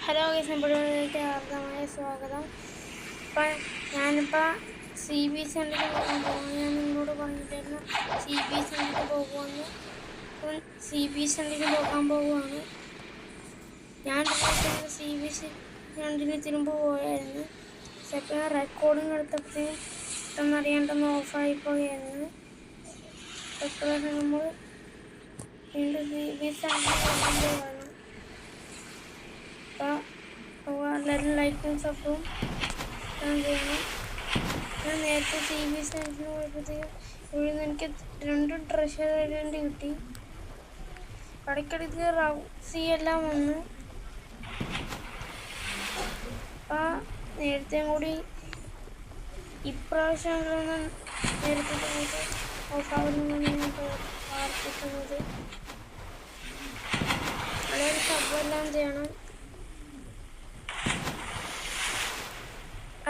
Hello guys, നമ്മുടെ ഹാർദമായ സ്വാഗതം. ഇപ്പം ഞാനിപ്പോൾ സി ബി സെൻറ്ററിൽ പോകാൻ പോകുന്നു. ഞാൻ നിങ്ങളോട് പറഞ്ഞിട്ടായിരുന്നു സി ബി സെൻറ്ററിൽ പോകുമെന്ന്. അപ്പം സി ബി സെൻറ്ററിൽ പോകാൻ പോവുകയാണ്. ഞാൻ സി ബി സെൻറ്ററിന് തിരുമ്പ് പോയായിരുന്നു. പക്ഷെ റെക്കോർഡിങ് എടുത്തപ്പോഴത്തേക്കും പെട്ടെന്നറിയാണ്ടൊന്ന് ഓഫായി പോയായിരുന്നു. ഇപ്പോഴാണ് നമ്മൾ വീണ്ടും സി ബി സെൻറ്ററിൽ പോകാൻ പോവുകയാണ്. എല്ലാവരും ലൈക്കും സബും ചെയ്യണം. ഞാൻ നേരത്തെ സി ബി സെൻറ്ററിന് പോയപ്പോഴത്തേക്കും ഇവിടെ നിന്ന് എനിക്ക് 2 ട്രഷർ ഐലൻഡ് കിട്ടി. ഇടയ്ക്കിടയ്ക്ക് റൗസി എല്ലാം വന്ന്. നേരത്തെ കൂടി ഇപ്രാവശ്യം നേരത്തെ നമുക്ക് ഓഫാകുന്നതാണ് ഞാൻ പ്രാർത്ഥിക്കുന്നത്. എല്ലാവരും സബെല്ലാം ചെയ്യണം.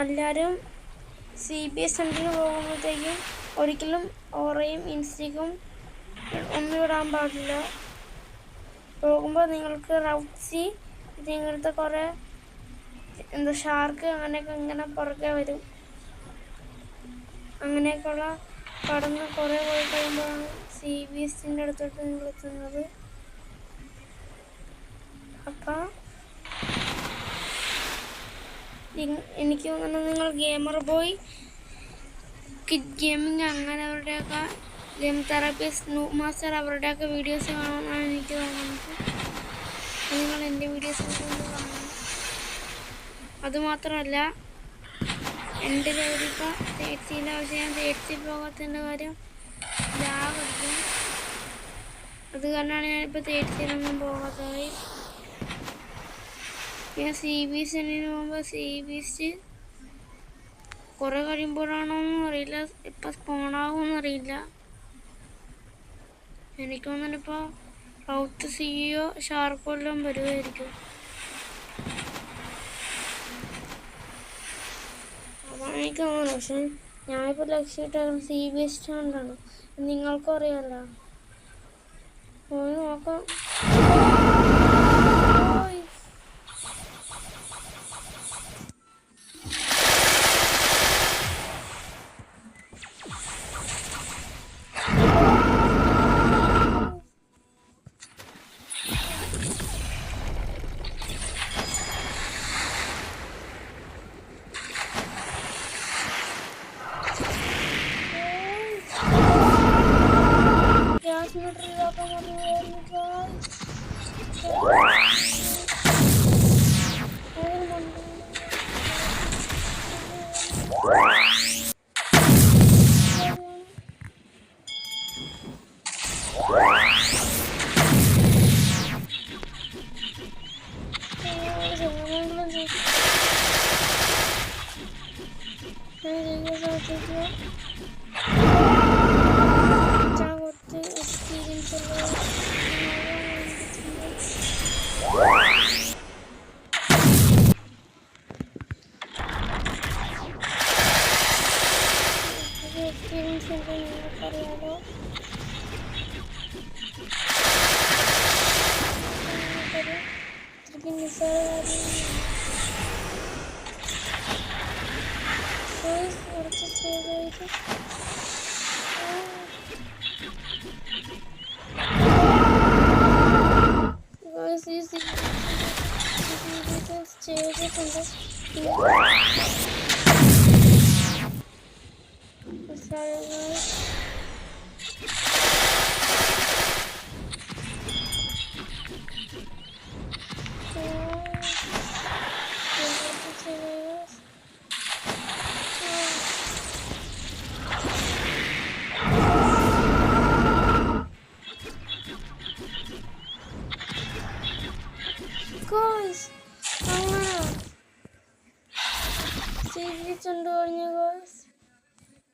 എല്ലാവരും സി ബി സെൻറ്ററിന് പോകുമ്പോഴത്തേക്കും ഒരിക്കലും ഓറയും ഇൻസ്റ്റിക്കും ഒന്നും ഇടാൻ പാടില്ല. പോകുമ്പോൾ നിങ്ങൾക്ക് റൗസി ഇങ്ങനത്തെ കുറേ ഷാർക്ക് അങ്ങനെയൊക്കെ ഇങ്ങനെ പുറകെ വരും. അങ്ങനെയൊക്കെയുള്ള കടന്ന് കുറേ പോയി കഴിയുമ്പോഴാണ് സി ബി എസിൻ്റെ അടുത്തോട്ട് നിങ്ങൾ എത്തുന്നത്. അപ്പം എനിക്ക് തോന്നുന്നു നിങ്ങൾ ഗെയിമർ ബോയ്, കിഡ് ഗെയിമിങ് അങ്ങനെ അവരുടെയൊക്കെ ഗെയിം തെറാപ്പിസ്റ്റ്, നൂബ് മാസ്റ്റർ അവരുടെയൊക്കെ വീഡിയോസ് കാണുമെന്നാണ് എനിക്ക് തോന്നുന്നത്. നിങ്ങൾ എൻ്റെ വീഡിയോസ് കാണണം. അതുമാത്രമല്ല, എൻ്റെ ലെവലിപ്പോൾ തേർഡ്സിയിലെ പക്ഷേ ഞാൻ തേർഡ്സിൽ പോകാത്തതിൻ്റെ കാര്യം ലാഗ് അടിക്കും. അത് കാരണമാണ് ഞാനിപ്പോൾ തേർഡ്സിയിലൊന്നും പോകാത്തത്. ഞാൻ സി ബി സെൻറ്ററിന് പോകുമ്പോൾ സി ബി സി കുറേ കഴിയുമ്പോഴാണോന്നും അറിയില്ല, ഇപ്പം സ്പോണാകുമെന്നും അറിയില്ല. എനിക്ക് തോന്നുന്നിപ്പോൾ റൗത്ത് സിയോ ഷാർക്കോ എല്ലാം വരുമായിരിക്കും. അതാണ് എനിക്ക് തോന്നുന്നത്. പക്ഷെ ഞാനിപ്പോൾ ലക്ഷ്യമിട്ടാണ് സി ബി എസ് സ്റ്റാൻഡാണ്. നിങ്ങൾക്കും അറിയാമല്ലോ. പോയി നോക്കാം.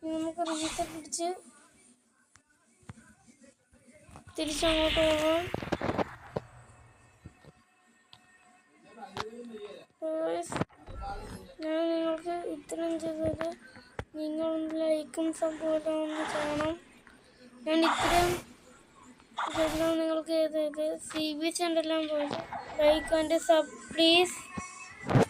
നമുക്ക് റീസെറ്റ് പിടിച്ച് തിരിച്ചങ്ങോട്ട് പോകാം. ഞാൻ നിങ്ങൾക്ക് ഇത്രയും ചെയ്തത് നിങ്ങളൊന്ന് ലൈക്കും സപ്പോർട്ടും ഒന്ന് ചെയ്യണം. ഞാൻ ഇത്രയും ഇതെല്ലാം നിങ്ങൾക്ക് ഇത് CBSE ഉണ്ടെല്ലാം പോയത് ലൈക്ക് ആൻഡ് സബ് പ്ലീസ്.